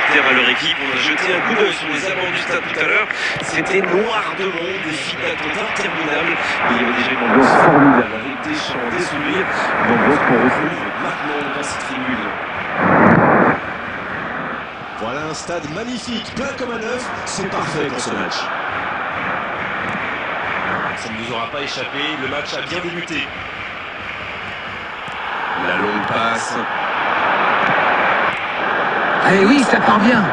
supporters à leur équipe. On a jeté un coup d'œil sur les abords du stade tout à l'heure. C'était noir de monde, des files d'attente interminables. Mais il y avait déjà une ambiance formidable avec des chants, des sourires. Une ambiance qu'on retrouve maintenant dans cette tribune. Voilà un stade magnifique, plein comme un œuf. C'est parfait pour ce match. Ça ne nous aura pas échappé, le match a bien débuté. La longue passe. Eh oui, ça part bien.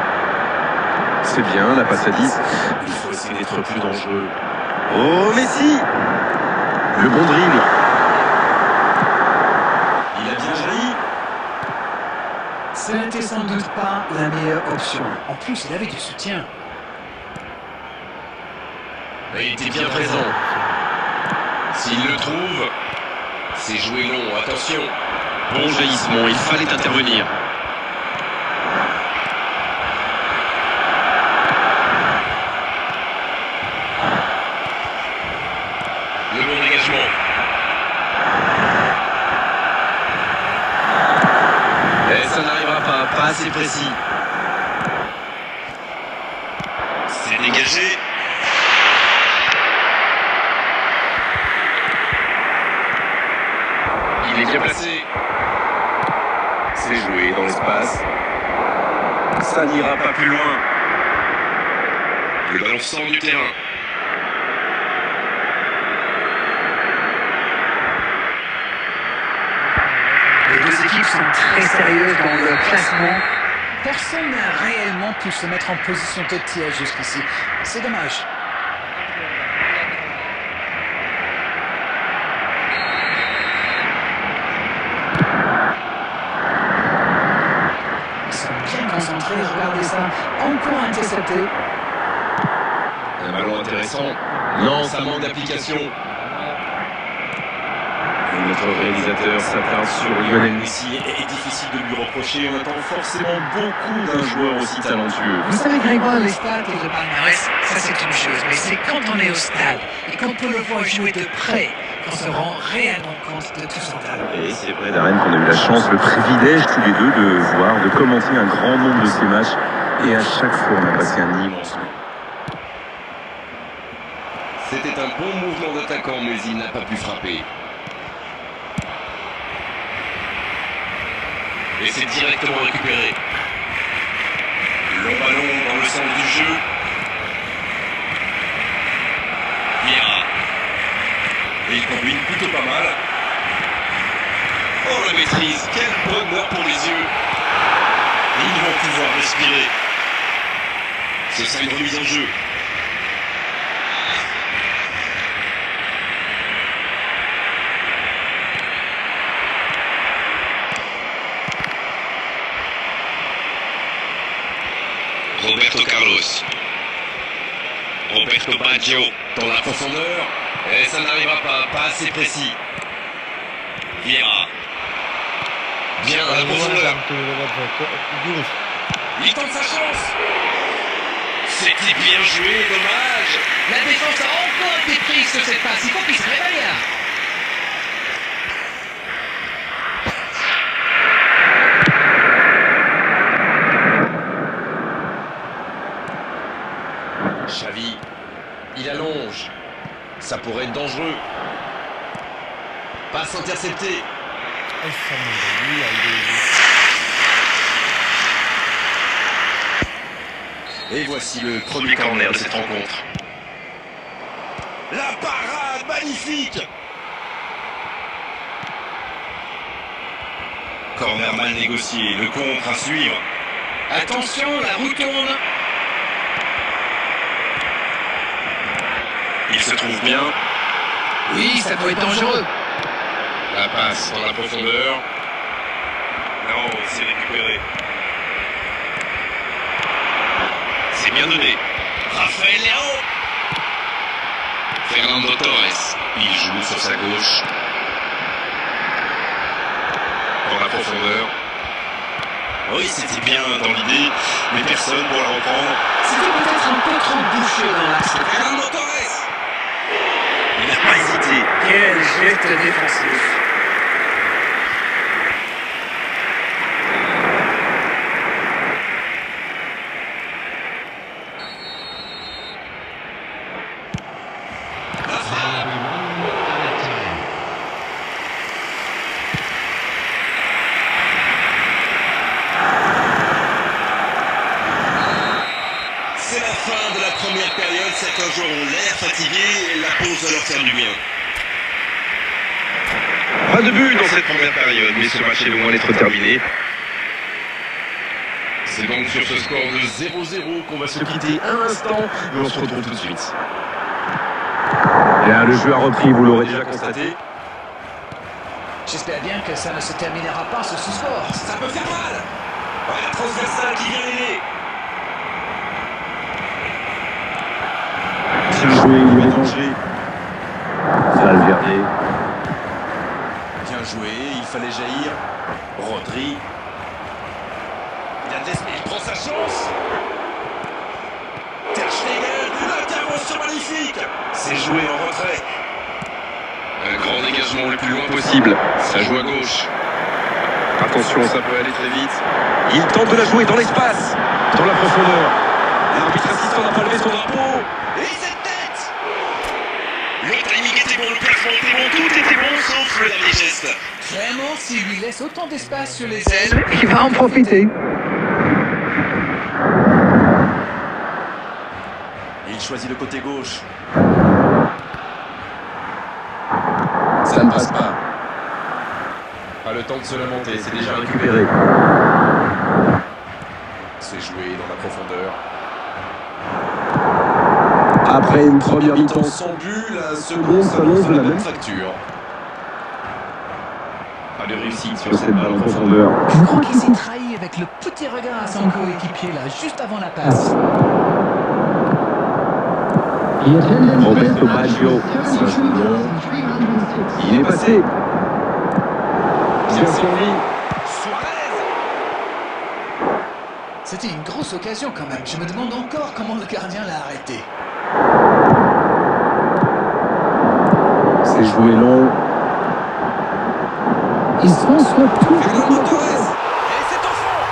C'est bien, la passe à 10. Il faut essayer d'être plus dangereux. Oh, Messi! Le bon dribble. Il a bien jailli. Ce n'était sans doute pas la meilleure option. En plus, il avait du soutien. Il était bien présent. S'il le trouve, c'est joué long, attention. Bon jaillissement, il fallait intervenir. Le bon dégagement. Et ça n'arrivera pas assez précis. C'est dégagé. Il est bien placé. C'est joué dans l'espace. Ça n'ira pas plus loin. Le ballon sort du terrain. Les deux équipes sont très sérieuses dans le classement. Personne n'a réellement pu se mettre en position de tir jusqu'ici. C'est dommage. Ils sont bien concentrés, regardez ça. Encore intercepté. Un ballon intéressant. Non, ça manque d'application. Notre réalisateur s'attarde sur Lionel Messi. Il est difficile de lui reprocher. On attend forcément beaucoup d'un joueur aussi talentueux. Vous savez, Grégoire, les stats et le palmarès, ça c'est une chose. Mais c'est quand on est au stade et qu'on peut le voir jouer de près qu'on se rend réellement compte de tout son talent. Et c'est vrai, Darren, qu'on a eu la chance, le privilège tous les deux de voir, de commenter un grand nombre de ces matchs. Et à chaque fois, on a passé un immense moment. C'était un bon mouvement d'attaquant, mais il n'a pas pu frapper. Et c'est directement récupéré. Long ballon dans le sens du jeu. Vieira. Et il combine plutôt pas mal. Oh, la maîtrise, quel bonheur pour les yeux. Et ils vont pouvoir respirer. C'est ça une remise en jeu. Roberto Carlos. Roberto Baggio dans la profondeur. Et ça n'arrivera pas assez précis. Vieira. Bien dans la profondeur. Il tente sa chance. C'était bien joué, dommage. La défense a encore été prise sur cette passe. Il faut qu'il se réveille là. Xavi, il allonge. Ça pourrait être dangereux. Passe interceptée. Et voici le premier corner de cette rencontre. La parade magnifique. Corner mal négocié, le contre à suivre. Attention, la roue tourne. Il se trouve bien. Oui, ça peut être dangereux. La passe dans la profondeur. Non, c'est récupéré. C'est bien donné. Raphaël Leao. Fernando Torres. Il joue sur sa gauche. Dans la profondeur. Oui, c'était bien dans l'idée, mais personne pour la reprendre. C'était peut-être un peu trop bouché dans l'axe. Fernando Torres. Il n'a pas hésité. Quel geste défensif. première période, certains joueurs ont l'air fatigués et la pause va leur faire du bien. Pas de but dans cette première période, mais ce match est loin d'être terminé. C'est donc sur ce score de 0-0 qu'on va se quitter un instant, Et on se retrouve tout de suite. Bien, le jeu a repris, vous l'aurez déjà constaté. J'espère bien que ça ne se terminera pas sur ce score. Ça peut faire mal. La transversale qui vient l'aider. Bien joué, il est danger. Valverde. Bien joué, il fallait jaillir. Rodri. Il prend sa chance. Ter Stegen, une intervention magnifique. C'est joué en retrait. Un grand dégagement le plus loin possible. Ça joue à gauche. Attention, ça peut aller très vite. Il tente de la jouer dans l'espace, dans la profondeur. L'arbitre assistant n'a pas levé son drapeau. Et cette tête. Le timing était bon, le placement était bon, tout était bon sauf le dernier geste. Vraiment, s'il lui laisse autant d'espace sur les ailes, il va en profiter. Il choisit le côté gauche. Ça ne passe pas. Pas le temps de se lamenter, c'est déjà Récupéré. C'est joué dans la profondeur. Après une première mi-temps Sans but, la seconde s'annonce de la même facture. pas de réussite sur cette balle en profondeur. Je crois qu'il s'est trahi avec le petit regard à son coéquipier là, juste avant la passe. Roberto Baggio, ça joue bien. Il est passé. Bien servi. C'était une grosse occasion quand même. Je me demande encore comment le gardien l'a arrêté. C'est joué long. Ils sont sur tout. Et c'est au fond.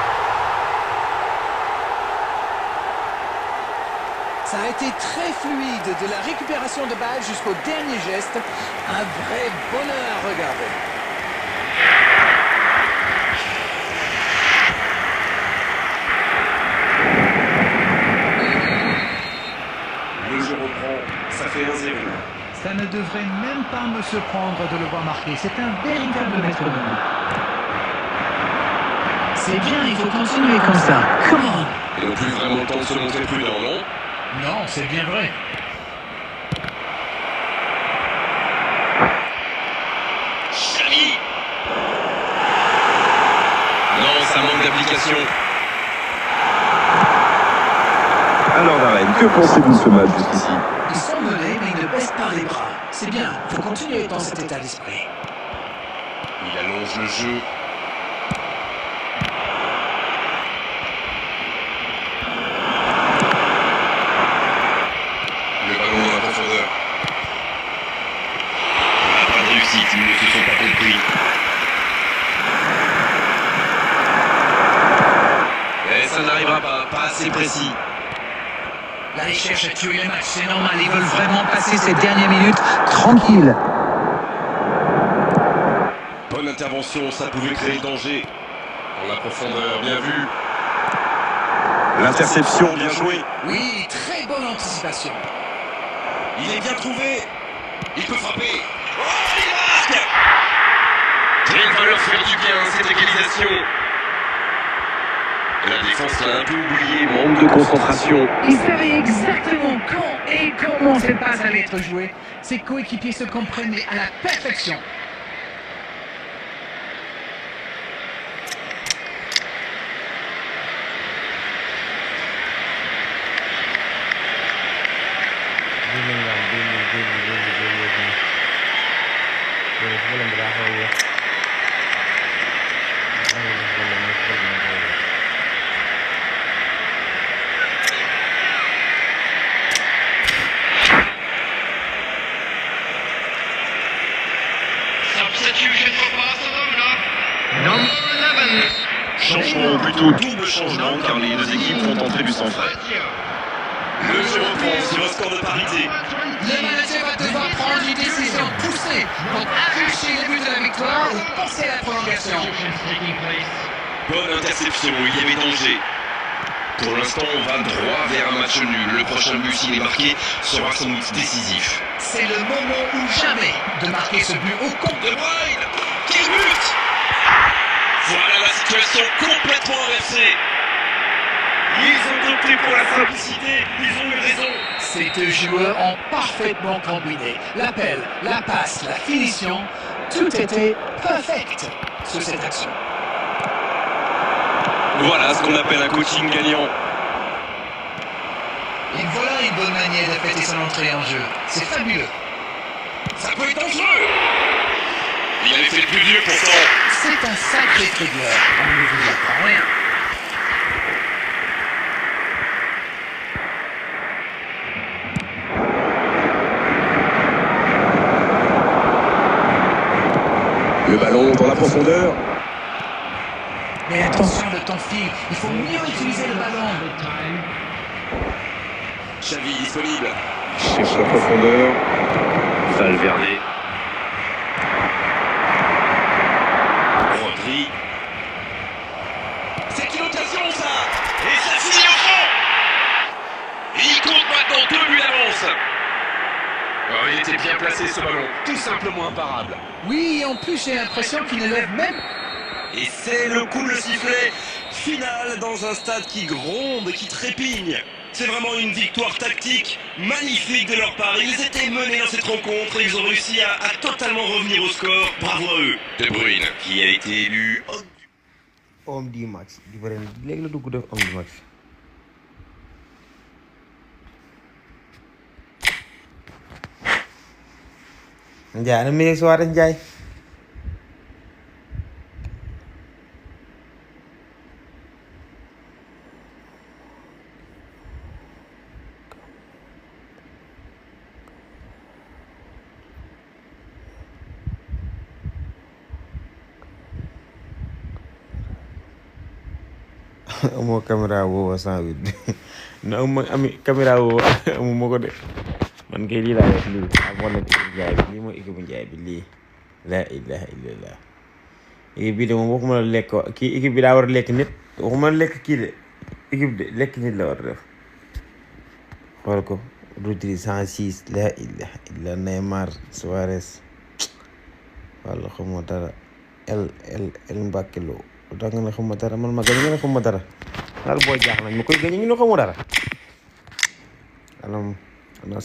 Ça a été très fluide, de la récupération de balle jusqu'au dernier geste. Un vrai bonheur à regarder. Le jeu reprend, ça fait 1-0. Ça ne devrait même pas me surprendre de le voir marquer. C'est un véritable métronome. C'est bien, il faut continuer comme ça. Comment? Ils n'ont plus vraiment le temps de se montrer prudents, non? Non, c'est bien vrai. Xavi. Non, ça manque d'application. Alors Darren, que pensez-vous de ce match jusqu'ici? Ils sont menés, mais ils ne baissent pas les bras. C'est bien, il faut continuer dans cet état d'esprit. Il allonge le jeu. Le ballon dans la profondeur. Pas de réussite, ils ne se sont pas compris. Et ça n'arrivera pas assez précis. Là, ils cherchent à tuer le match, c'est normal. Ils veulent vraiment passer ces dernières minutes tranquilles. Bonne intervention, ça pouvait créer le danger. Dans la profondeur, bien vu. L'interception, bien joué. Oui, très bonne anticipation. Il est bien trouvé. Il peut frapper. Oh, il marque. Il va leur faire du bien, cette égalisation. La défense l'a un peu oublié. Manque de concentration. Il savait exactement quand et comment cette passe allait être jouée. Ses coéquipiers se comprenaient à la perfection. Substitution for Barcelona. Number 11. Changement, ou plutôt double changement, car les deux équipes font entrer du sang frais. Le jeu reprend sur un score de parité. Le manager va devoir prendre une décision poussée pour afficher le but de la victoire et passer à la prolongation. Bonne interception, il y avait danger. Pour l'instant, on va droit vers un match nul. Le prochain but, s'il est marqué, sera sans doute décisif. C'est le moment ou jamais de marquer ce but au compte. De Bruyne, quel but! Voilà la situation complètement inversée. Ils ont opté pour la simplicité, ils ont eu raison. Ces deux joueurs ont parfaitement combiné. L'appel, la passe, la finition, tout était perfect sur cette action. Voilà ce qu'on appelle un coaching gagnant. Et voilà une bonne manière de fêter son entrée en jeu. C'est fabuleux. Ça peut être dangereux. Il avait fait le plus dur pourtant. C'est un sacré dribbleur. On ne vous apprend rien. Le ballon dans la profondeur. Mais attention, le temps file. Il faut mieux utiliser le ballon. Xavi disponible. Cherche la profondeur. Valverde. Rodri. C'est une occasion ça. Et ça finit au fond. Et il compte maintenant 2 buts d'avance. Oh, il était bien placé ce ballon. Tout simplement imparable. Oui, et en plus, j'ai l'impression qu'il ne lève même. Et c'est le coup de sifflet final dans un stade qui gronde et qui trépigne. C'est vraiment une victoire tactique magnifique de leur part. Ils étaient menés dans cette rencontre et ils ont réussi à totalement revenir au score. Bravo à eux. De Bruyne, qui a été élu homme du match di bëri léegi la dugg def homme du match. Ndiaye ana mi soirée Ndiaye. amoo caméra woo 108 na ami caméra woo amuma ko de man kay lii laa def lii amoon na équipe Ndiaye bi lii mooy équipe Ndiaye bi lii laa ilaha illallah équipe bi de moom waxuma la lekk kii équipe bi daa war a lekk nit waxuma la lekk kii de équipe de lekk nit la war a def xool ko Rodri 106 laa ilaha illa Neymar Suarez walla xamuma dara el Mbacké Lo da nga ne xamuma dara man ma gañ nga ne xamuma dara daal boo jaax nañ ma koy gañ ñu ne xamu dara anam ana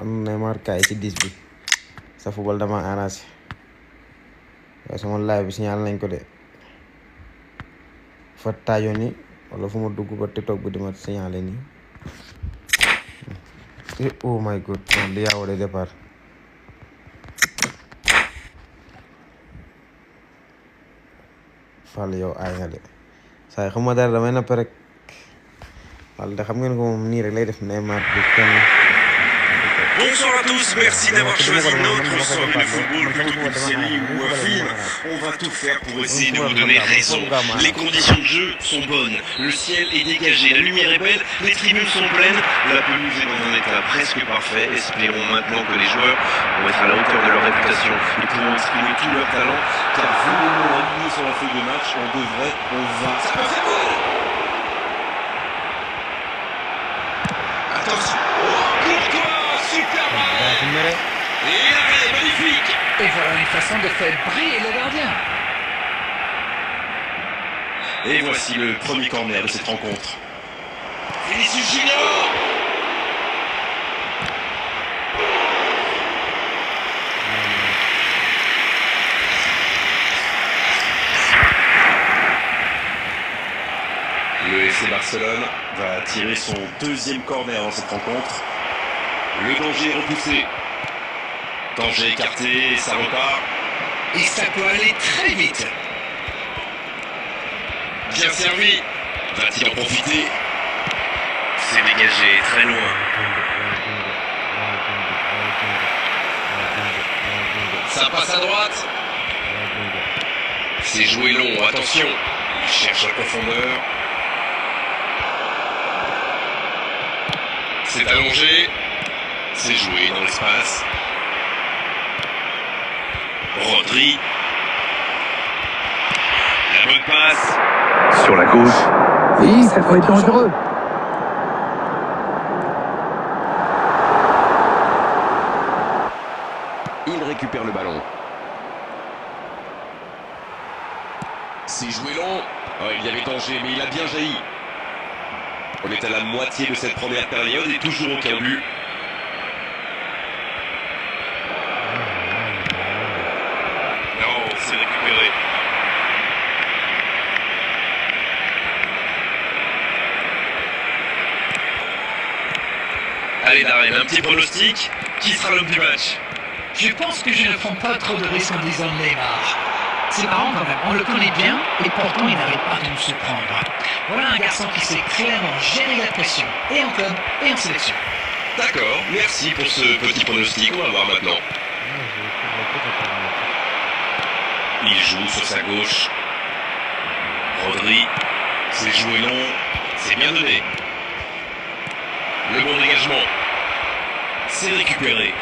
Neymar kaay ci 10 bi sa football dama arrangé waaye sama live bi signal nañ ko de fa taajo ni wala fu ma dugg ba TikTok bi di ma signalé nii oh my god man di yaaw de départ Fall yow aay nga de saa yi xamuma dara damay napp rek Fall de xam ngeen ko moom nii rek lay def Neymar di kenn. Bonsoir à tous, merci d'avoir choisi notre somme de football plutôt qu'une série ou un film. On va tout faire pour essayer de vous donner raison. Les conditions de jeu sont bonnes, le ciel est dégagé, la lumière est belle, les tribunes sont pleines, la pelouse est dans un état presque parfait. Espérons maintenant que les joueurs vont être à la hauteur de leur réputation et pourront exprimer tout leur talent, car vu le nom aligné sur la feuille de match, on va... Ça peut faire mal. Attention. Super balle. Et l'arrêt magnifique. Et voilà une façon de faire briller le gardien. Et voici le premier corner de cette rencontre. Vinicius Junior. Le FC Barcelone va tirer son deuxième corner dans cette rencontre. Le danger est repoussé. Danger écarté, ça repart. Et ça peut aller très vite. Bien servi. Va-t-il en profiter? C'est dégagé très loin. Ça passe à droite. C'est joué long, attention. Il cherche la profondeur. C'est allongé. C'est joué dans l'espace. Rodri. La bonne passe. Sur la gauche. Oui, ça peut être dangereux. On est à la moitié de cette première période et toujours aucun but. Non, c'est récupéré. Allez Darren, un petit pronostic. Qui sera l'homme du match? Je pense que je ne prends pas trop de risques en disant Neymar. C'est marrant quand même, on le connaît bien et pourtant il n'arrête pas de nous surprendre. Voilà un garçon qui sait clairement gérer la pression, et en club et en sélection. D'accord, merci pour ce petit pronostic, on va voir maintenant. Il joue sur sa gauche. Rodri, c'est joué long, c'est bien donné. Le bon dégagement. C'est récupéré.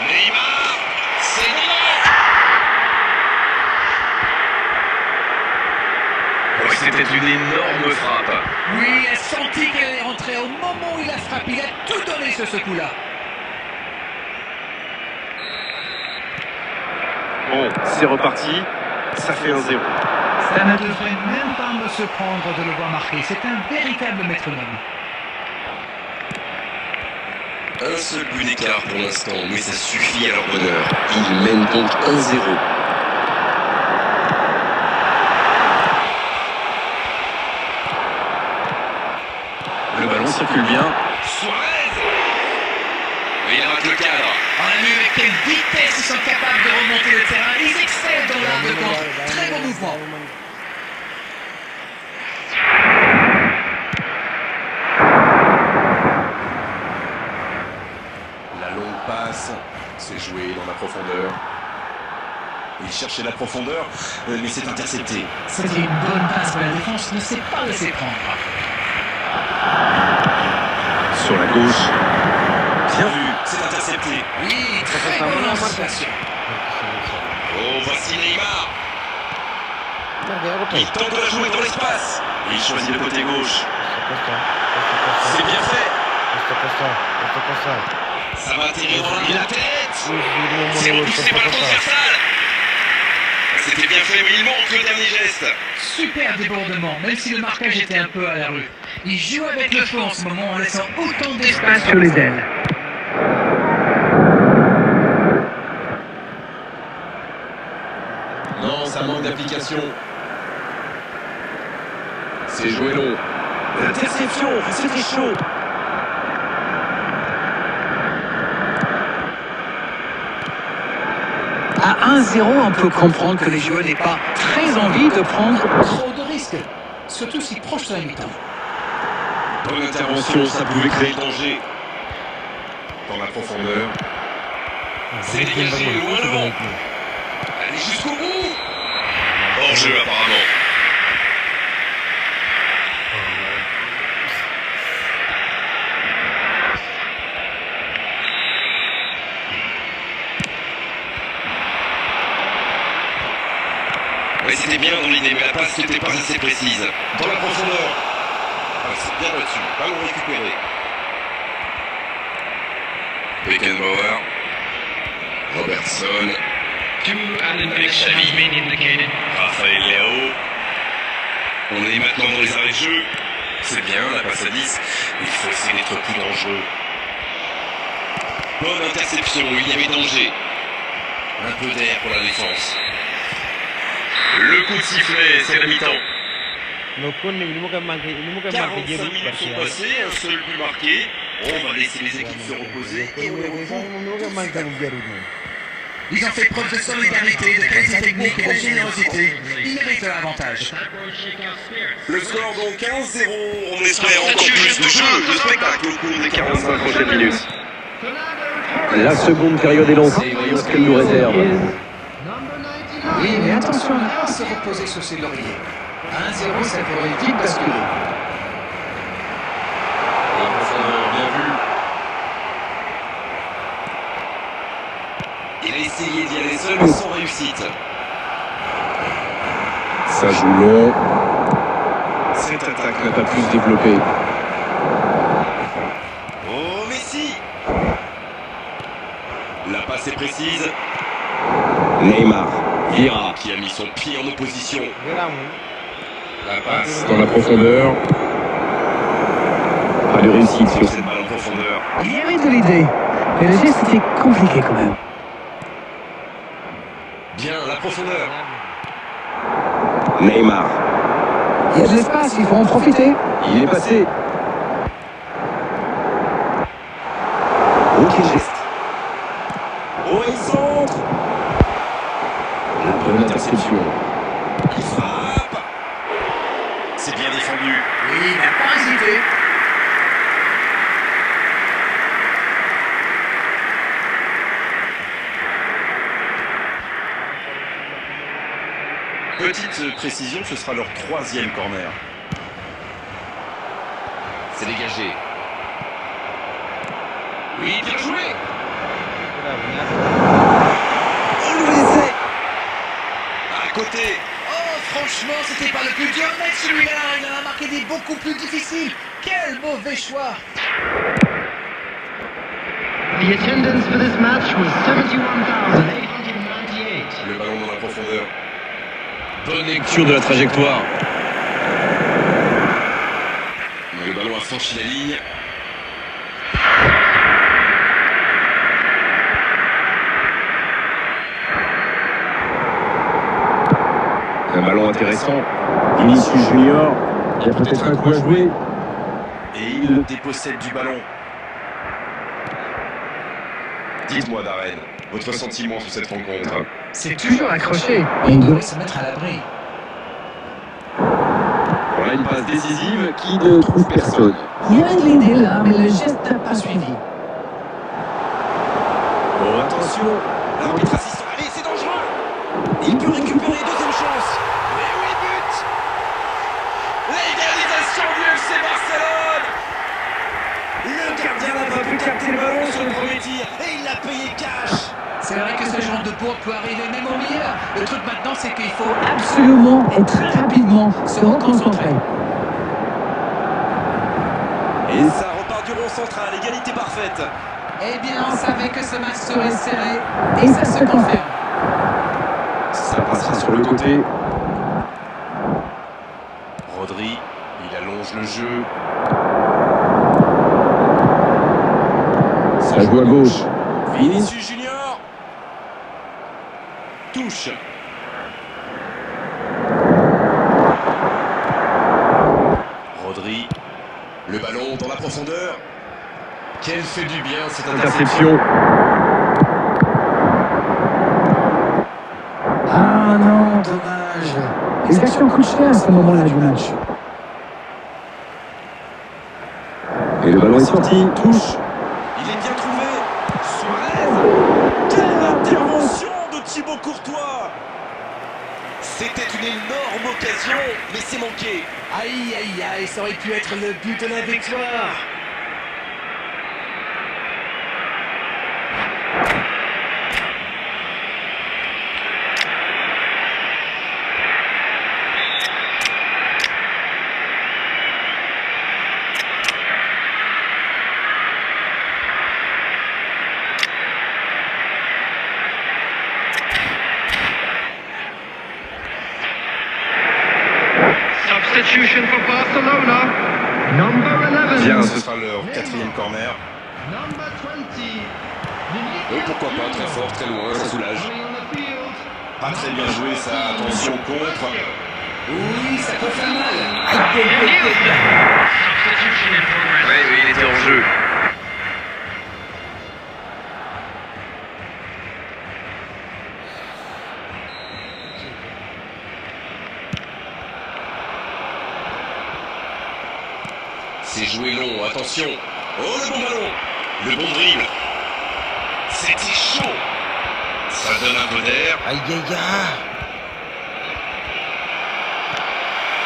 Neymar, c'est gagné. Ouais, c'était une énorme frappe. Oui, il a senti qu'elle est rentrée au moment où il a frappé, il a tout donné sur ce coup-là. Bon, c'est reparti. Ça fait 1-0. Ça ne devrait même pas me surprendre de le voir marquer. C'est un véritable métronome. Un seul but d'écart pour l'instant, mais ça suffit à leur bonheur. Ils mènent donc 1-0. Le ballon circule bien. Suarez. Et il rate le cadre. On a vu avec quelle vitesse ils sont capables de remonter le terrain. Ils excellent dans l'art de contre. Très bon mouvement. La longue passe, c'est joué dans la profondeur. Il cherchait la profondeur, mais c'est intercepté. C'était une bonne passe, mais la défense ne s'est pas laissée prendre. Sur la gauche. Bien vu, c'est intercepté. Oui, très bonne anticipation. Oh, voici Neymar. Il tente de la jouer dans l'espace. Il choisit le côté gauche. C'est bien fait. Ça va atterrir dans la tête. C'est repoussé par la transversale. C'était bien fait, mais il manque le dernier geste. Super débordement, même si le marquage était un peu à la rue. Il joue avec le feu en ce moment en laissant autant d'espace sur les ailes. Non, ça manque d'application. C'est joué long. Interception, c'était chaud. À 1-0, on peut comprendre que les joueurs n'aient pas très envie de prendre trop de risques, surtout si proche de la mi-temps. Bonne intervention, ça pouvait créer danger. Dans la profondeur. C'est dégagé, loin devant. Allez jusqu'au bout. Hors jeu apparemment. Ouais, c'était bien dans l'idée, mais la passe n'était pas assez précise. Dans la profondeur. Ah, c'est bien là-dessus. Ballon récupéré. Beckenbauer. Robertson. Avec Xavi. Raphaël Leao. On est maintenant dans les arrêts de jeu. C'est bien, la passe à 10. Il faut essayer d'être plus dangereux. Bonne interception, il y avait danger. Un peu d'air pour la défense. Le coup de sifflet, c'est la mi-temps. 45 minutes sont passées, un seul but marqué. On va laisser les équipes se reposer et on les retrouve. Ils ont fait preuve de solidarité, de qualité technique et de générosité. Ils méritent l'avantage. Le score donc 15-0. On espère encore plus de jeu, de spectacle au cours des 45 prochaines minutes. La seconde période est lancée. Voyons ce qu'elle nous réserve. Oui, mais attention à ne pas se reposer sur ses lauriers. 1-0, ça pourrait vite basculer. La profondeur, bien vu. Il a essayé d'y aller seul, mais sans réussite. Ça joue long. Cette attaque n'a pas pu se développer. Oh, Messi! La passe est précise. Neymar. Vieira. Qui a mis son pied en opposition. La passe. Dans la profondeur. Pas de réussite sur Cette balle en profondeur. Il y avait de l'idée, mais le geste était compliqué quand même. Bien, la profondeur. Neymar. Il y a de l'espace, il faut en profiter. Il est passé. Ok geste. Oh, il centre. La bonne interception. Il frappe. C'est bien défendu. Il n'a pas hésité. Petite précision, ce sera leur 3e corner. C'est dégagé. Oui, bien joué. Oh, le essai. À côté. Oh, franchement, c'était pas le plus dur, mais celui-là, il en a marqué des beaucoup plus difficiles. Quel mauvais choix. The attendance for this match was 71,898. Le ballon dans la profondeur. Bonne lecture de la trajectoire. Le ballon a franchi la ligne. Un ballon intéressant. Vinicius Junior. Il y a peut-être un coup à jouer. Et il dépossède du ballon. Dites-moi, Darren, votre sentiment sur cette rencontre. C'est toujours accroché. Et il devrait se mettre à l'abri. Voilà une passe décisive qui ne trouve personne. Il y avait de l'idée là, mais le geste n'a pas suivi. Oh, attention. L'arbitre assiste. Allez, c'est dangereux. Il peut récupérer, deuxième chance. Mais oui, but. L'égalisation du FC Barcelone. Le gardien n'a pas pu capter le ballon sur le premier tir. Et il l'a payé cash. C'est vrai que ce genre de bourde peut arriver même au meilleur. Le truc maintenant, c'est qu'il faut absolument et très rapidement se reconcentrer. Et ça repart du rond central. Égalité parfaite. Eh bien, on savait que ce match serait serré, et ça se confirme. Ça passera sur le côté. Rodri, il allonge le jeu. Ça joue à gauche. Vinicius Junior. Touche. Rodri. Le ballon dans la profondeur. Quel fait du bien cette interception. Interception. Ah non, dommage. Les actions coûtent cher à ce moment-là du match. Et le ballon est sorti. Touche. Il est bien trouvé. Suarez. Quelle intervention de Thibaut Courtois. C'était une énorme occasion, mais c'est manqué. Aïe, aïe, aïe, ça aurait pu être le but de la victoire. Substitution for Barcelona. Number 11. Bien, ce sera leur 4e corner. Number 20. Et pourquoi pas, très fort, très loin, ça soulage. Pas très bien joué ça, attention contre. Oui, ça peut faire mal. Substitution in progress. Oui, il était en jeu. C'est joué long, attention. Oh, le bon ballon. Le bon dribble. C'était chaud. Ça donne un peu d'air. Aïe aïe aïe.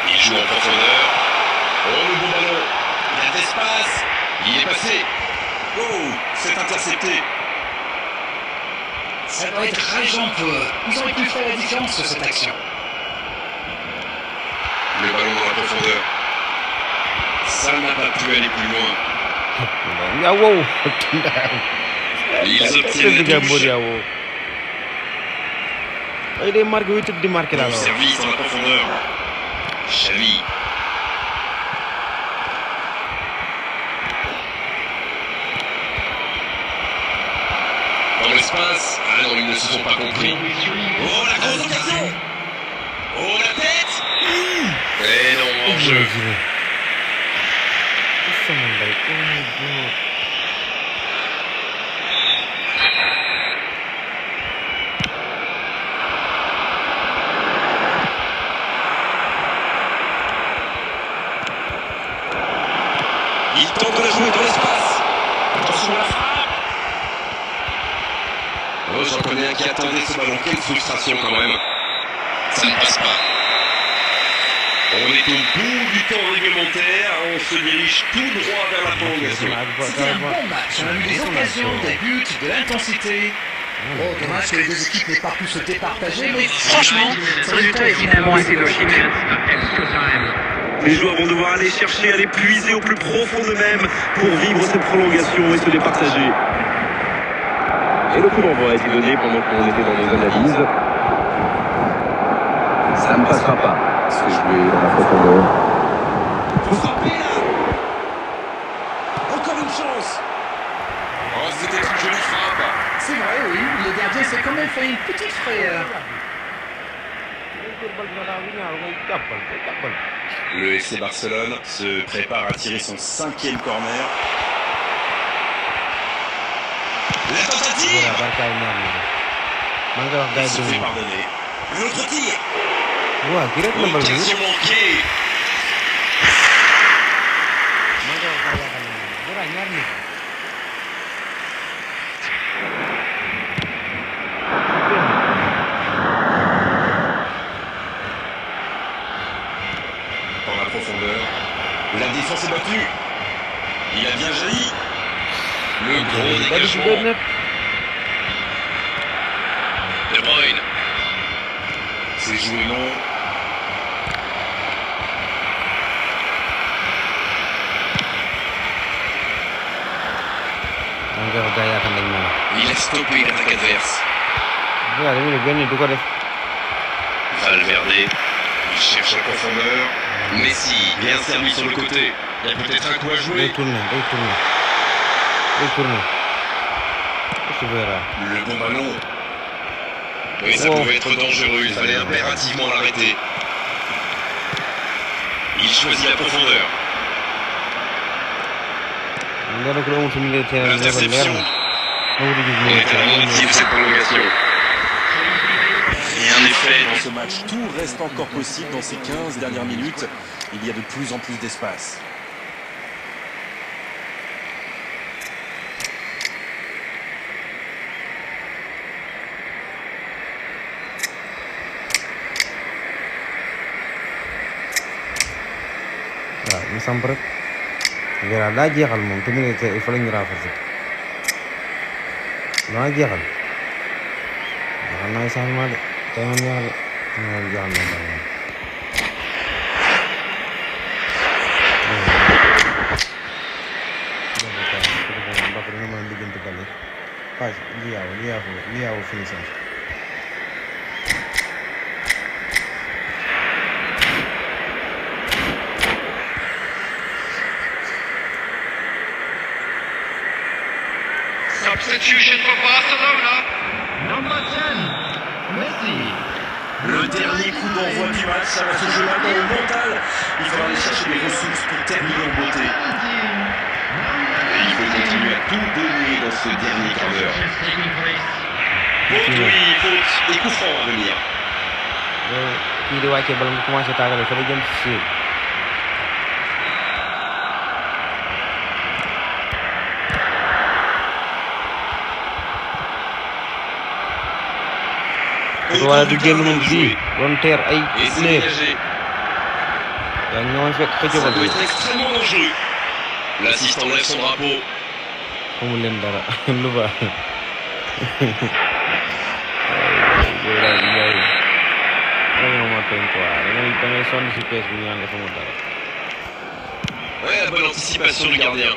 Il joue en profondeur. Oh, le bon ballon. Il y a de l'espace. Il est passé. Oh, c'est intercepté. Ça doit être rageant pour eux. Ils auraient pu faire la différence sur cette action. Le ballon dans la profondeur. Ça n'a pas pu aller plus loin. Ya wow. Ils obtiennent la touche. Ya wow. Ay day marqué wétu di marqué la. Bon service dans la profondeur. Xavi. Dans l'espace. Ah non, ils ne se sont pas compris. Oh, la grosse occasion. Oh, la tête. Eh non, en jeu. Il tente de la jouer dans l'espace. Attention à la frappe. Oh, j'en connais un qui attendait ce ballon. Quelle frustration quand même. Ça ne passe pas. On est au bout du temps réglementaire. On se dirige tout droit vers la prolongation. C'était un bon match. On a eu des occasions, des buts, de l'intensité. Oh, dommage que les deux équipes n'aient pas pu se départager, mais franchement, ce résultat est finalement assez logique. Les joueurs vont devoir aller chercher, aller puiser au plus profond d'eux-mêmes pour vivre cette prolongation et se départager. Et le coup d'envoi a été donné pendant qu'on était dans les analyses. Ça ne passera pas. C'est joué dans la profondeur. Faut frapper là. Encore une chance. Oh, c'était une jolie frappe. C'est vrai, oui, le gardien s'est quand même fait une petite frayeur. Le FC Barcelone se prépare à tirer son 5e corner. La tentative. Il se fait pardonner. L'autre tir. Occasion manquée. Dans la profondeur. La défense est battue. Il a bien jailli. Le gros dégagement. De Bruyne. C'est joué long. Il a stoppé l'attaque adverse. Valverde. Il cherche la profondeur. Messi, bien servi sur le côté. Il y a peut-être un coup à jouer. Le bon ballon. Oui, ça pouvait être dangereux. Il fallait impérativement l'arrêter. Il choisit la profondeur. L'interception. On est à la moitié de cette prolongation. Rien n'est fait. Dans ce match, tout reste encore possible dans ces 15 dernières minutes. Il y a de plus en plus d'espace. Sampai Vera daa jeexal moom te mu ne il faut la ñu renforcer daa jeexal naa changement de tey man jeexal na dara Mbappé dina mën a diggante bale passe Liao finissage Substitution for Barcelona. Number 10, Messi. Le dernier coup d'envoi du match, ça va se jouer maintenant au mental. Il faudra aller chercher des ressources pour terminer en beauté. Et il faut continuer à tout donner dans ce dernier quart d'heure. Faute, oui, faute. Et coup franc à venir. kii di wàcce bala mu commencé tàggale fa la jëm si wala du génn moom bii doon teer ay néer yaa ñoo fekk fa Ça jógal doit être extrêmement dangereux. L'assistant lève son drapeau. xamul leen dara lu baax dañoo ma tooñ quoi da ngay sonn si pees bi ñu naan xamul dara Ouais, la bonne anticipation du gardien.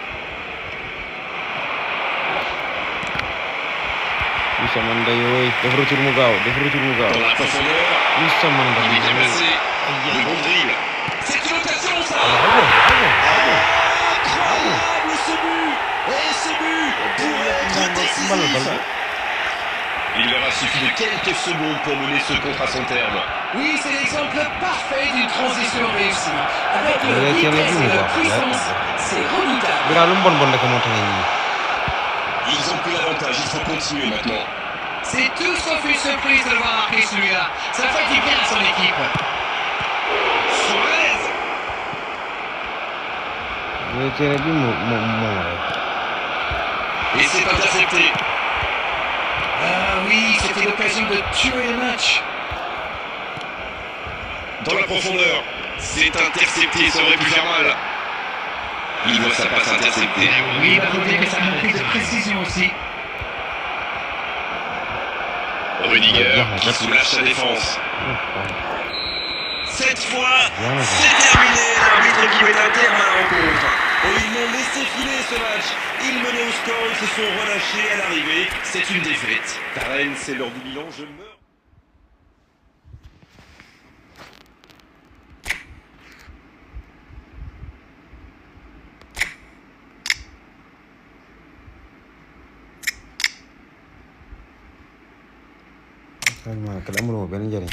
Moussa man day wooy def retour mu gaaw Dans la profondeur, Moussa man il est day déplacé. Le bon dribble. ça. Incroyable ce but. Et ce but pourrait être décisif. Il leur a suffi de quelques secondes pour mener ce contre à son terme. Oui, c'est l'exemple parfait d'une transition réussie. Avec le vitesse et la puissance, c'est redoutable. Ils ont pris l'avantage, il faut continuer maintenant. C'est tout sauf une surprise de le voir marquer celui-là. Ça fait du bien à son équipe. Suarez. Et c'est intercepté. Ah oui, c'était l'occasion de tuer le match. Dans la profondeur, c'est intercepté, ça aurait pu faire mal. Il voit sa passe interceptée. Oui, il va faut dire que ça manque de précision aussi. Rudiger qui soulage sa défense. Cette fois, c'est terminé. L'arbitre qui met un terme à la rencontre. Et ils m'ont laissé filer ce match. Ils menaient au score, ils se sont relâchés à l'arrivée. C'est une défaite. Rennes, c'est l'heure du bilan, je meurs. Kalau amul benn njariñ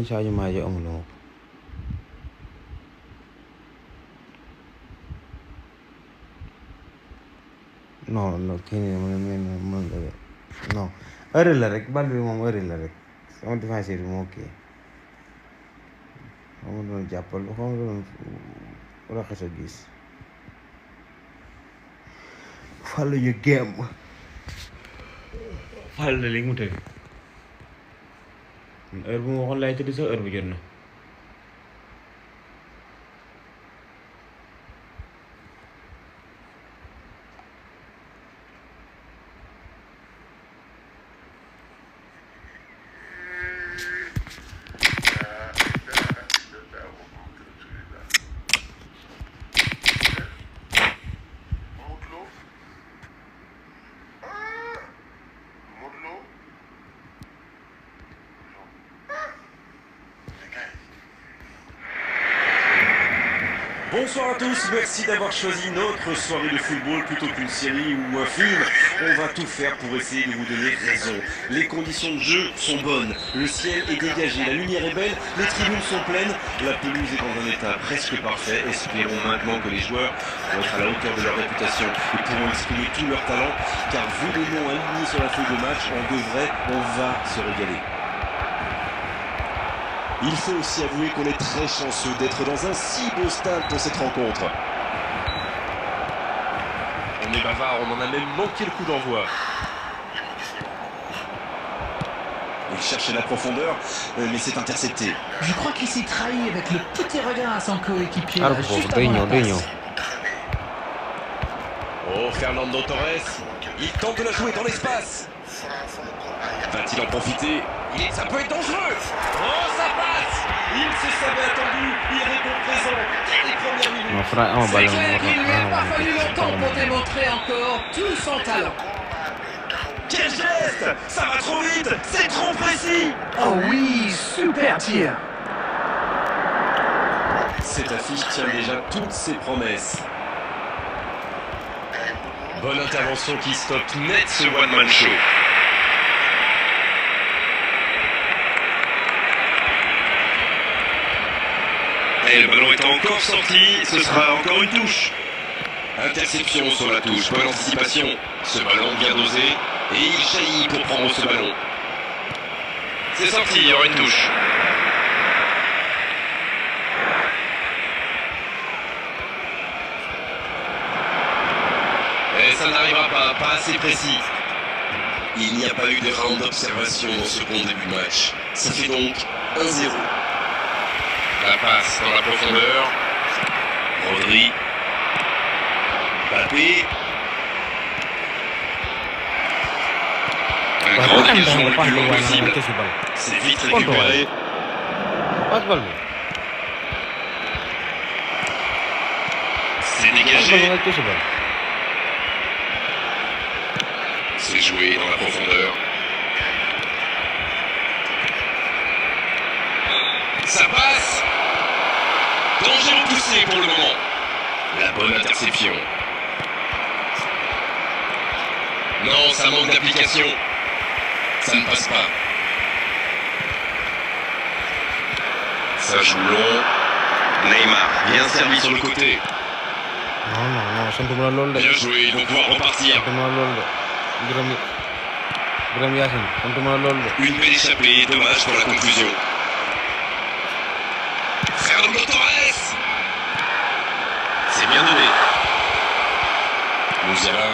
Sadio Mané amuloo non kii nii non heure la rek bal bi moom heure la rek sama défenseur bi moo kii xama doon jàppal xama doon raxas a gis Fàllu ñu gémm Fàllu li mu tëdd heure bu ma waxoon laay tëdd sax heure bu jot na Bonsoir à tous, merci d'avoir choisi notre soirée de football plutôt qu'une série ou un film. On va tout faire pour essayer de vous donner raison. Les conditions de jeu sont bonnes, le ciel est dégagé, la lumière est belle, les tribunes sont pleines, la pelouse est dans un état presque parfait. Espérons maintenant que les joueurs vont être à la hauteur de leur réputation et pourront exprimer tout leur talent, car vu les noms alignés sur la feuille de match, on va se régaler. Il faut aussi avouer qu'on est très chanceux d'être dans un si beau stade pour cette rencontre. On est bavard, on en a même manqué le coup d'envoi. Il cherchait la profondeur, mais c'est intercepté. Je crois qu'il s'est trahi avec le petit regard à son coéquipier. Juste avant la passe. Oh, Fernando Torres, il tente de la jouer dans l'espace. Va-t-il en profiter? Ça peut être dangereux. Oh, ça passe. Il se savait attendu, il répond présent dès les premières minutes. C'est clair qu'il lui a pas fallu longtemps pour démontrer encore tout son talent. Quel geste! Ça va trop vite, c'est trop précis. Oh oui, super tir. Cette affiche tient déjà toutes ses promesses. Bonne intervention qui stoppe net ce one-man show. Et le ballon est encore sorti, ce sera encore une touche. Interception sur la touche, bonne anticipation. Ce ballon bien dosé, et il jaillit pour prendre ce ballon. C'est sorti, il y aura une touche. Et ça n'arrivera pas assez précis. Il n'y a pas eu de round d'observation dans ce bon début de match. Ça fait donc 1-0. La passe dans la profondeur. Rodri. Mbappé. Un grand dégagement le plus long possible. C'est vite récupéré. C'est dégagé. C'est joué dans la profondeur. Ça passe. Danger repoussé pour le moment. La bonne interception. Non, ça manque d'application. Ça ne passe pas. Ça joue long. Neymar, bien servi sur le côté. non santuma loolu de. Bien joué, ils vont pouvoir repartir. santuma loolu de. Biram Yacine santuma loolu de. Une belle échappée, dommage pour la conclusion. Fernando Torres. C'est bien donné. Musiala.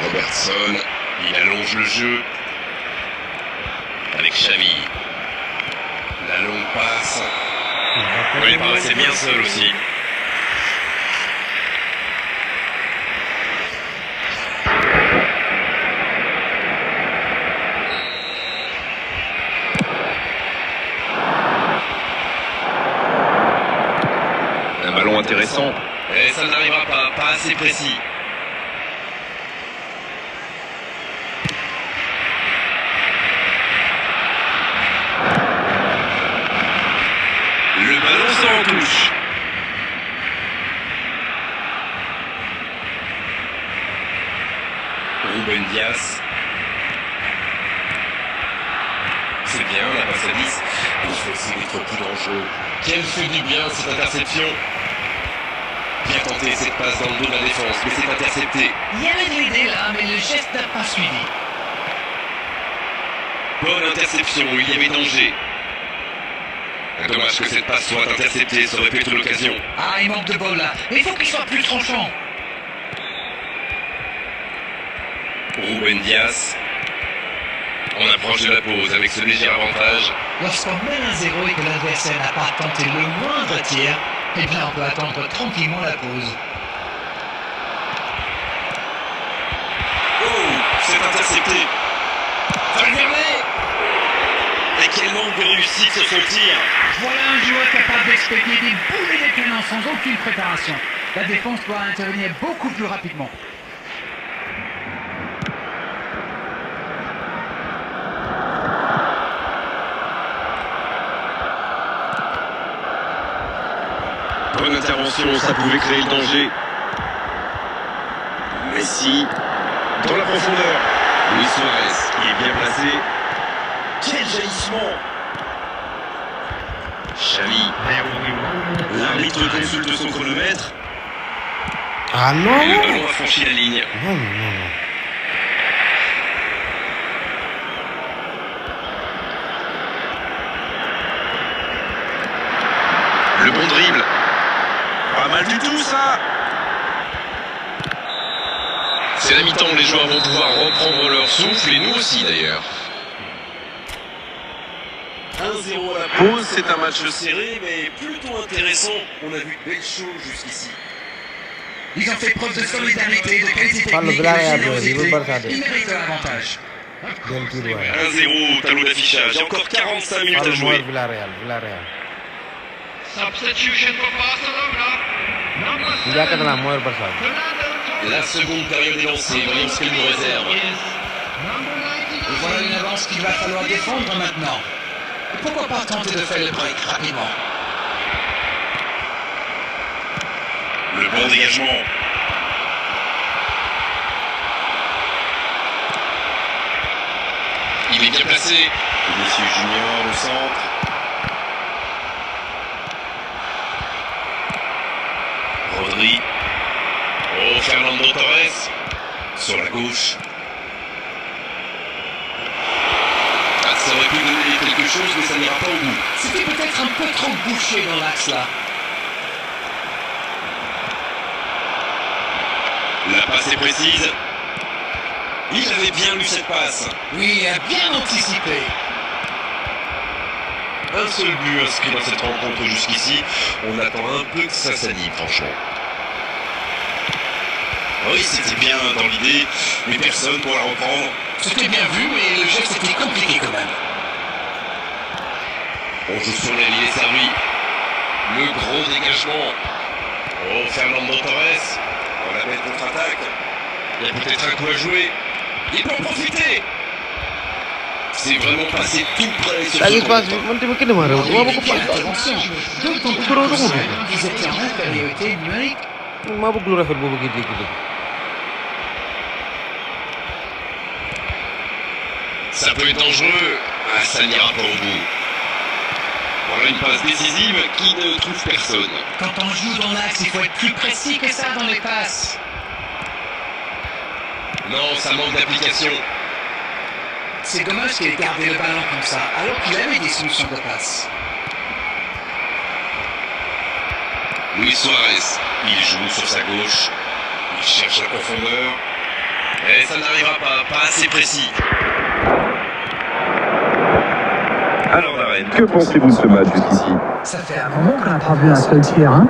Robertson. Il allonge le jeu. Avec Xavi. La longue passe. Oui, il paraissait bien seul aussi. Un ballon intéressant. Et ça n'arrivera pas assez précis. Le ballon sort en touche. Ruben Dias. C'est bien, la passe à 10. Il faut aussi d'être plus dangereux. Quelle fait du bien cette interception. Bien tenté cette passe dans le dos de la défense, mais c'est intercepté. Il y avait de l'idée là, mais le geste n'a pas suivi. Bonne interception, il y avait danger. Dommage que cette passe soit interceptée, ça aurait pu être l'occasion. Ah, il manque de bol là. Il faut qu'il soit plus tranchant. Ruben Dias. On approche de la pause avec ce léger avantage. Lorsqu'on mène 1-0 et que l'adversaire n'a pas tenté le moindre tir, eh bien on peut attendre tranquillement la pause. Oh, c'est intercepté. Valverde. Et quel manque de réussite sur son tir. Voilà un joueur capable d'expédier des boulets de canon sans aucune préparation. La défense doit intervenir beaucoup plus rapidement. Bonne intervention, ça pouvait créer le danger. Messi, dans la profondeur. Luis Suarez, qui est bien placé. Quel jaillissement! Xavi. L'arbitre consulte son chronomètre. Ah non. Et le ballon a franchi la ligne. Non. Le bon dribble. Pas mal du tout, ça! C'est la mi-temps, les joueurs vont pouvoir reprendre leur souffle, et nous aussi d'ailleurs. 1-0 à la pause, c'est un match serré, mais plutôt intéressant. On a vu de belles choses jusqu'ici. Ils ont fait preuve de solidarité, de qualité Parle technique et de Villarreal, générosité. il veut pas Ils méritent l'avantage. Del kii waay. 1-0 au tableau d'affichage, il y a encore 45 minutes à Parle jouer. mooy Villarreal. Substitution for Barcelona. Number Ñu jàkkaarloo 7. naa mooy Barça. La seconde période est lancée, voyons ce qu'elle nous réserve. Et voilà une avance qu'il va falloir défendre maintenant. Et pourquoi pas tenter de faire le break rapidement? Le bon dégagement. Il est bien placé. Vinicius Junior au centre. Rodri. Oh, Fernando Torres. Sur la gauche. Ah, ça aurait pu donner quelque chose, mais ça n'ira pas au bout. C'était peut-être un peu trop bouché dans l'axe là. La passe est précise. Il avait bien lu cette passe. Oui, il a bien anticipé. Un seul but inscrit dans cette rencontre jusqu'ici. On attend un peu que ça s'anime, franchement. Oui, c'était bien dans l'idée, mais personne pour la reprendre. C'était bien vu, mais le geste était compliqué quand même. On joue sur l'aile, il est servi. Le gros dégagement. Oh, Fernando Torres. On la belle contre-attaque. Il y a peut-être un coup à jouer. Il peut en profiter. C'est vraiment passé tout près sur Lagi ce pas temps. nanti mungkin marah. Gua mau Quelle intervention. D'autant plus qu'ils étaient en infériorité numérique. mabuk lu Rafael boobu gitu gitu. Ça peut être dangereux. Ah, ça n'ira pas au bout. Voilà une passe décisive qui ne trouve personne. Quand on joue dans l'axe, il faut être plus précis que ça dans les passes. Non, ça manque d'application. C'est dommage qu'il ait gardé le ballon comme ça, alors qu'il avait des solutions de passe. Luis Suarez, il joue sur sa gauche. Il cherche la profondeur. Et ça n'arrivera pas assez précis. Alors Darren, Que pensez-vous de ce match jusqu'ici? Ça fait un moment qu'on n'a pas vu un seul tir, hein.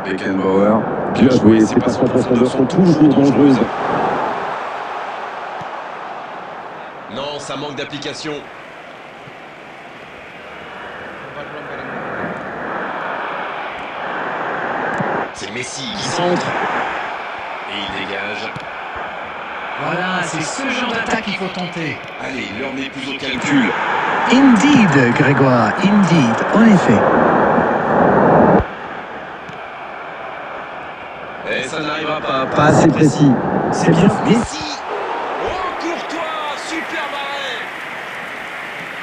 Beckenbauer, bien joué, ses passes en profondeur sont toujours dangereuses. Non, ça manque d'application. C'est Messi qui centre. Et il dégage. Voilà, c'est ce genre d'attaque qu'il faut tenter. Allez, l'heure n'est plus au calcul. Indeed, Grégoire, indeed, en effet. Et ça n'arrivera pas. Pas assez précis. C'est bien. Messi. Oh, Courtois, super arrêt.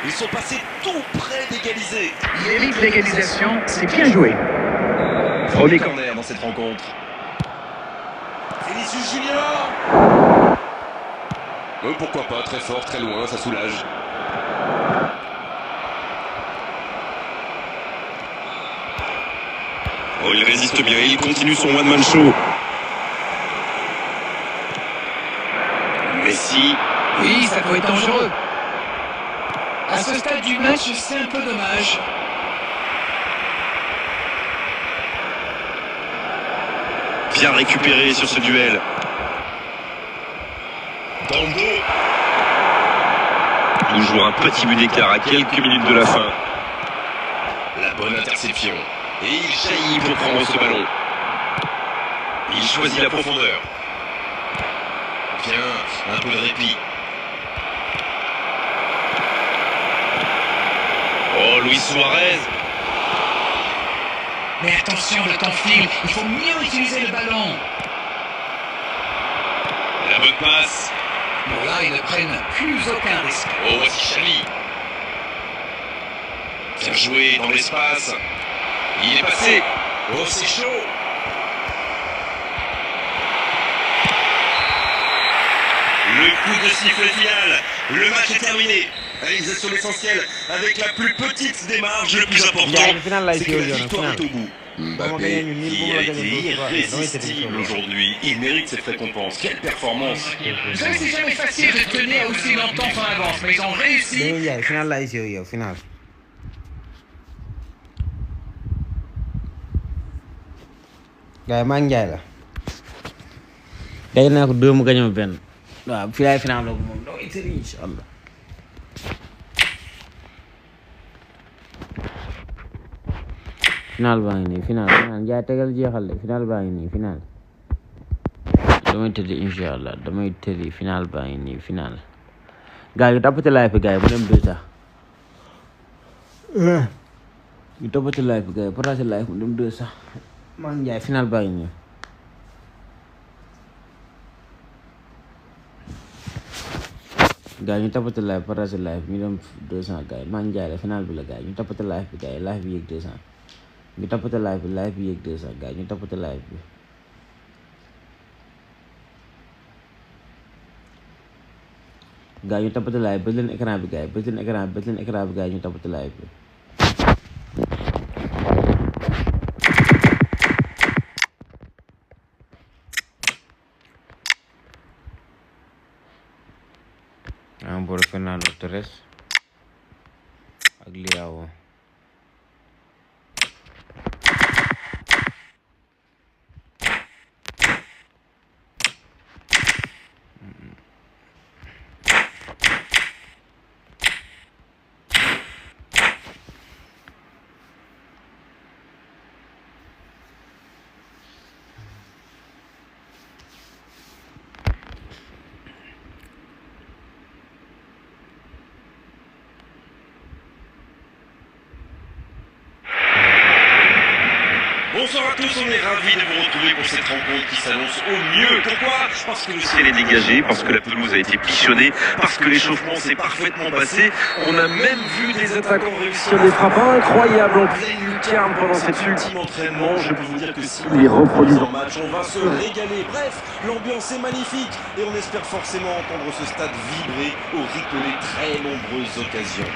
ils sont passés tout près d'égaliser. Il évite l'égalisation, c'est bien joué. Premier corner dans cette rencontre. Vinicius Junior. Pourquoi pas, très fort, très loin, ça soulage. Oh, il résiste bien, il continue son one-man show. Messi. Oui, ça peut être dangereux. À ce stade du match, c'est un peu dommage. Bien récupéré sur ce duel. Dans le dos. Toujours un petit but d'écart à quelques minutes de la fin. La bonne interception. Et il jaillit pour prendre ce ballon. Il choisit la profondeur. Bien, un peu de répit. Oh, Luis Suarez. Mais attention, le temps file, il faut mieux utiliser le ballon. La bonne passe. Bon là, ils ne prennent plus aucun risque. Oh, voici Xavi. Bien joué dans l'espace. Il est passé. Oh, c'est chaud. Le coup de sifflet final. Le match est terminé. Réalisation l'essentiel avec la plus petite des marges, le plus important, c'est que la victoire est au bout. Mbappé, qui a été irrésistible aujourd'hui, il mérite cette récompense. Quelle performance! Vous savez, c'est jamais facile de tenir aussi longtemps son avance, mais ils ont réussi. Final lah isi yo final. Gaya manjay lah. Gaya nak dua muka nyampe pen. Wah, final lo mom. Do itu insyaallah. Final baa ngi nii final Ndiaye tegal jeexal de final baa ngi nii final damay tëddi inshallah damay tëddi final baa ngi nii final gars yi toppati live bi gars yi bu dem 2 sax ñu toppati live bi gars yi partage live mu dem 2 sax maa ngi Ndiaye final baa ngi nii gars yi ñu toppati live partage live ñu dem 200 gars yi maa ngi Ndiaye la final bi la gars yi ñu toppati live bi gars yi live bi yéeg 200 ñu toppate live bi yéeg 200 gars ñu toppate live bi gars ñu toppate live bës leen écran bi gars yi bës leen écran bi gars ñu toppate live bi por Fernando Torres ak Leao Bonsoir à tous, on est ravis de vous retrouver pour cette rencontre qui s'annonce au mieux. Pourquoi? Parce que le ciel est dégagé, parce que la pelouse a été pichonnée, parce que l'échauffement s'est parfaitement passé. On a même vu des attaquants réussir des frappes incroyables en pleine lucarne pendant cet ultime entraînement. Je peux vous dire que si Les reproduisent en match, on va se régaler. Bref, l'ambiance est magnifique et on espère forcément entendre ce stade vibrer au rythme des très nombreuses occasions.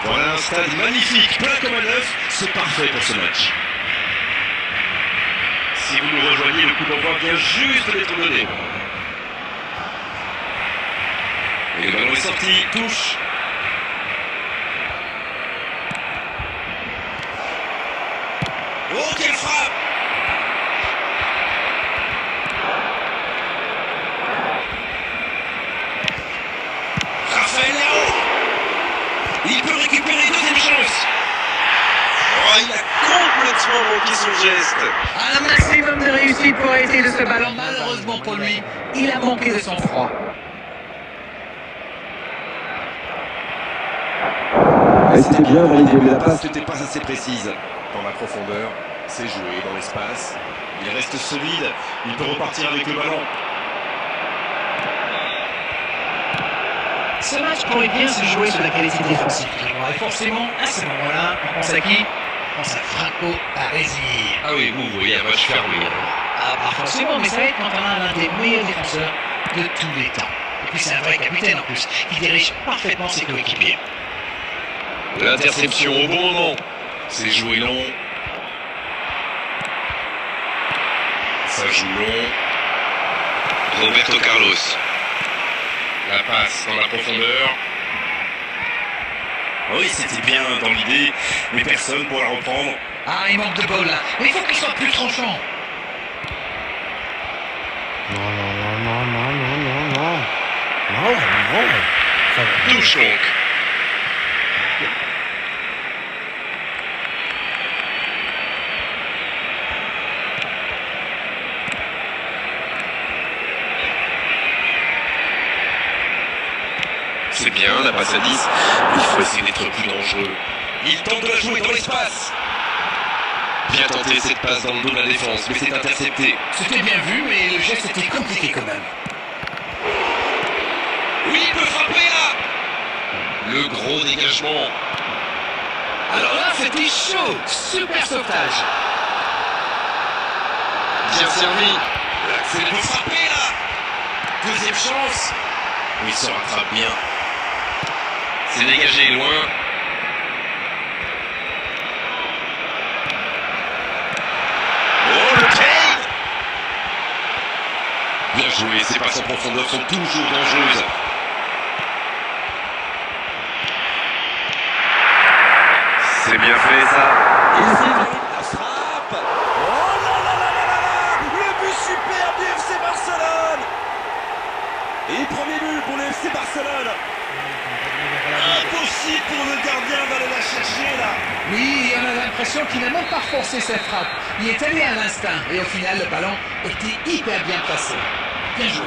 Voilà un stade magnifique, plein comme un œuf, c'est parfait pour ce match. Si vous nous rejoignez, le coup d'envoi vient juste d'être donné. Et le ballon est sorti, touche. Oh, quelle frappe! Raphaël Leao! Il peut récupérer une deuxième chance. Oh, il a complètement manqué son geste. Un maximum de réussite pour arrêter de ce ballon. Malheureusement pour lui, il a manqué de sang-froid. C'était bien validé, mais la passe n'était pas assez précise. Dans la profondeur, c'est joué dans l'espace. Il reste solide, il peut repartir avec le ballon. Ce match pourrait bien se jouer sur la qualité défensive. Et forcément, à ce moment-là, on pense à qui? On pense à Franco Baresi. Ah oui, vous voyez un match fermé. Ah, pas forcément, mais ça va être quand on a l'un des meilleurs défenseurs de tous les temps. Et puis c'est un vrai capitaine en plus, qui dirige parfaitement ses coéquipiers. L'interception au bon moment. C'est joué long. Ça joue long. Roberto Carlos. La passe dans la profondeur. Oui, c'était bien dans l'idée, mais personne pour la reprendre. Ah, il manque de bol là. Mais il faut qu'il soit plus tranchant. Touche donc. C'est bien, la passe à 10. Il faut essayer d'être plus dangereux. Il tente de la jouer dans l'espace. Bien tenté cette passe dans le dos de la défense, mais c'est intercepté. C'était bien vu, mais le geste était compliqué quand même. Oui, il peut frapper là. Le gros dégagement. Alors là, c'était chaud. Super sauvetage. Bien servi. C'est pour frapper là. Deuxième chance. Il se rattrape bien. C'est dégagé loin. Oh, le Kane! Bien joué, ces passes en profondeur sont toujours dangereuses. C'est bien fait ça. La frappe. Oh là là là là là là. Le but super du FC Barcelone. Et premier but pour le FC Barcelone. Impossible pour le gardien d'aller la chercher là. Oui, on a l'impression qu'il n'a même pas forcé sa frappe. Il est allé à l'instinct. Et au final, le ballon était hyper bien placé. Bien joué.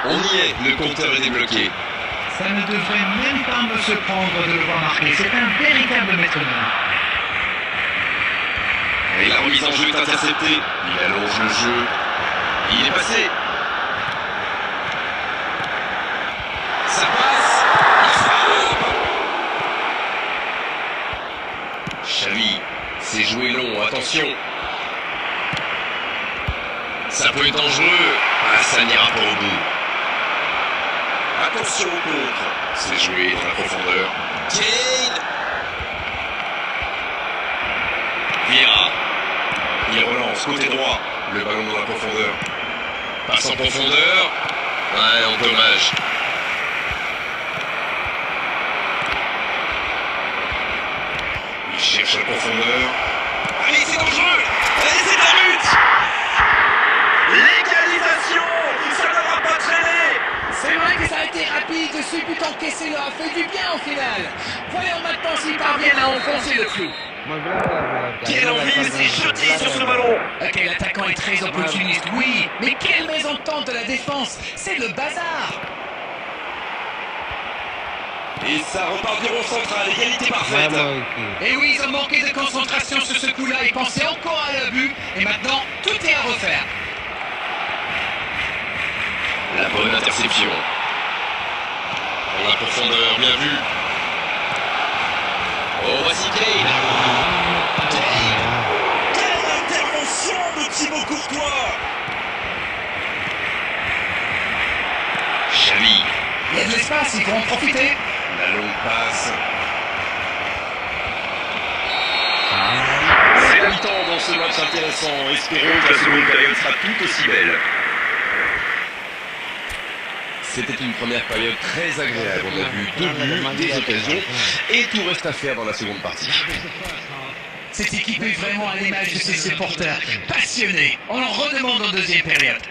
On y est, le compteur est débloqué. Ça ne devrait même pas me surprendre de le voir marquer. C'est un véritable métronome. Et la remise en jeu est interceptée. Il allonge le jeu. Il est passé. Ça passe. Il frappe. Xavi, c'est joué long, attention. Ça peut être dangereux. Ah, ça n'ira pas au bout. Attention au contre. C'est joué dans la profondeur. Kane. Vieira. Il relance, côté droit. Le ballon dans la profondeur. Passe en profondeur. Ouais, en dommage. Il cherche la profondeur. Allez, c'est dangereux. Allez, c'est un but. L'égalisation. Ça n'aura pas traîné. C'est vrai que ça a été rapide. Ce but encaissé leur a fait du bien au final. Voyons maintenant s'ils parviennent à enfoncer le clou. Quelle envie, il s'est jeté sur ce ballon. Ok, l'attaquant est très opportuniste, oui. Mais quelle mésentente de la défense. C'est le bazar. Et ça repart du rond central, égalité parfaite. Et oui, ils ont manqué de concentration sur ce coup-là. Ils pensaient encore à l'abus. Et maintenant, tout est à refaire. La bonne interception. Dans la profondeur, bien vu. Oh, voici Kane. Quelle intervention de Thibaut Courtois! Xavi. Il y a de l'espace, il faut en profiter. La longue passe. C'est la mi-temps dans ce match intéressant. Espérons que la seconde période sera tout aussi belle. C'était une première période très agréable. On a vu 2 buts, des occasions, et tout reste à faire dans la seconde partie. Cette équipe est vraiment à l'image de ses supporters. Passionnés. On en redemande en deuxième période.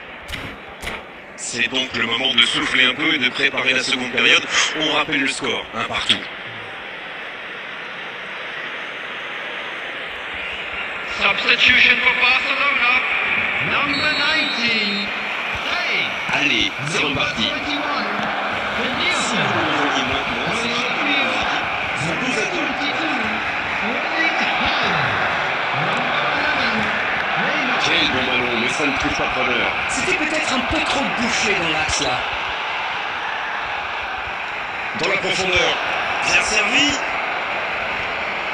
C'est donc le moment de souffler un peu et de préparer la seconde période. On rappelle le score, 1 partout. Substitution for Barcelona. Number 19. Allez, c'est reparti. Quel bon ballon, mais ça ne trouve pas preneur. C'était peut-être un peu trop bouché dans l'axe là. Dans la profondeur. Bien servi.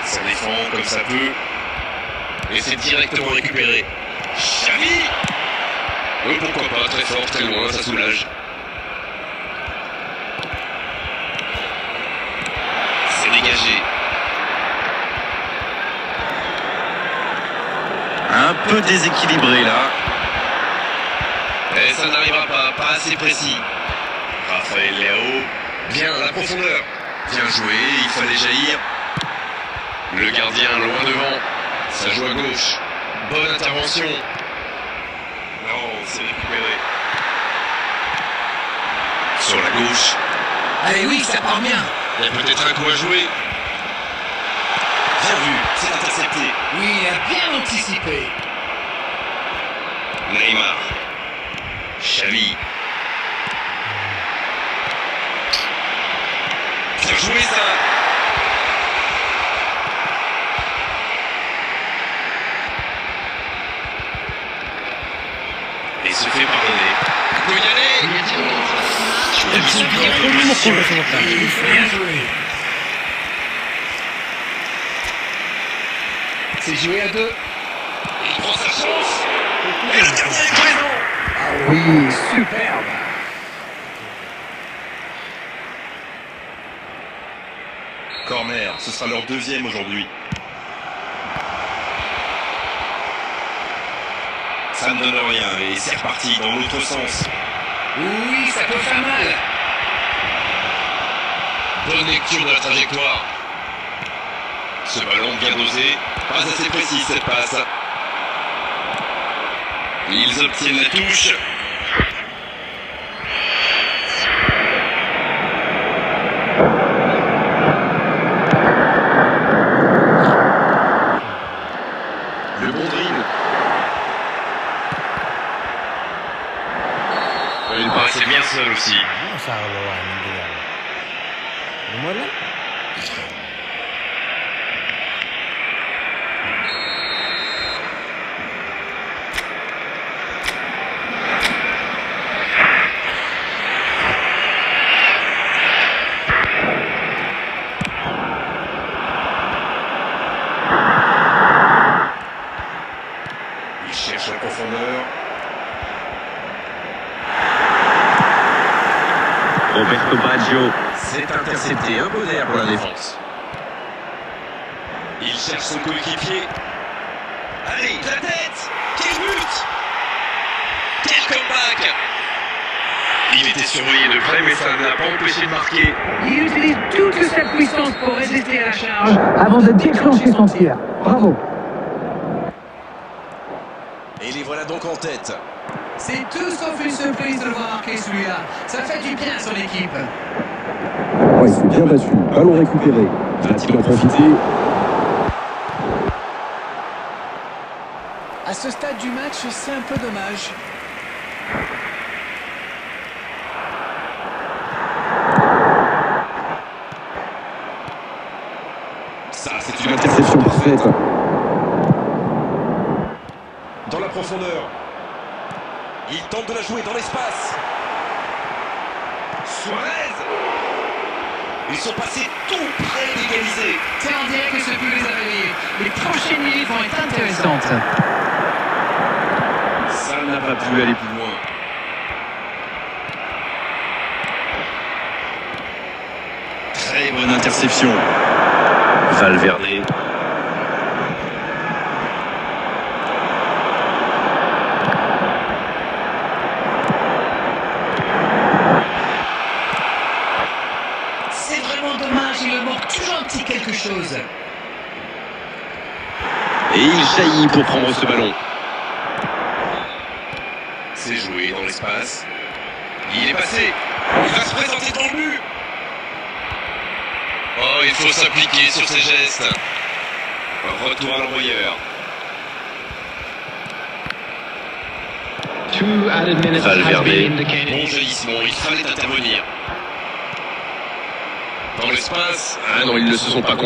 Ça défend comme ça peut. Et c'est directement récupéré. Xavi. Oui, pourquoi pas, très fort, très loin, ça soulage. C'est dégagé. Un peu déséquilibré là. Et ça n'arrivera pas assez précis. Raphaël Leao. Bien, la profondeur. Bien joué, il fallait jaillir. Le gardien loin devant. Ça joue à gauche. Bonne intervention. Non, c'est récupéré. Sur la gauche. Allez oui, ça part bien. Il y a peut-être un coup à jouer. Bien vu, c'est intercepté. Oui, il a bien anticipé. Neymar. Xavi. Bien joué ça. Et se fait pardonner. Il peut y aller. Il a mis son corps de position. Bien joué. C'est joué à 2. Il prend sa chance. Et le gardien est présent. Oui, superbe. Corner, ce sera leur deuxième aujourd'hui. Ça ne donne rien et c'est reparti dans l'autre sens. Oui, ça peut faire mal. Bonne lecture de la trajectoire. Ce ballon bien dosé, pas assez précis cette passe. Ils obtiennent la touche. Le bon dribble. Il paraissait bien seul aussi. Il cherche la profondeur. Roberto Baggio. C'est intercepté, un peu d'air pour la défense. Il cherche son coéquipier. Allez, la tête. Quel but. Quel comeback. Il était surveillé de près, mais ça n'a pas empêché de marquer. Il utilise toute sa puissance pour résister à la charge avant de déclencher son tir. Bravo. Et les voilà donc en tête. C'est tout sauf une surprise de le voir marquer celui-là. Ça fait du bien à son équipe. Ouais, c'est bien battu. Ballon récupéré. Va-t-il en profiter? À ce stade du match, c'est un peu dommage. faite. Dans la profondeur. Il tente de la jouer dans l'espace. Suarez. Ils sont passés tout près d'égaliser. C'est on dirait que ce peut les arriver. Les prochaines minutes vont être intéressantes. Ça n'a pas pu aller plus loin. Très bonne interception. Valverde. C'est vraiment dommage, il me manque toujours un petit quelque chose. Et il jaillit pour prendre ce ballon. C'est joué dans l'espace. Il est passé. Il va se présenter dans le but. Oh, il faut s'appliquer sur ses gestes. Retour à l'envoyeur. Valverde. Bon jaillissement, il fallait intervenir. Dans l'espace. Ah non, ils ne se sont pas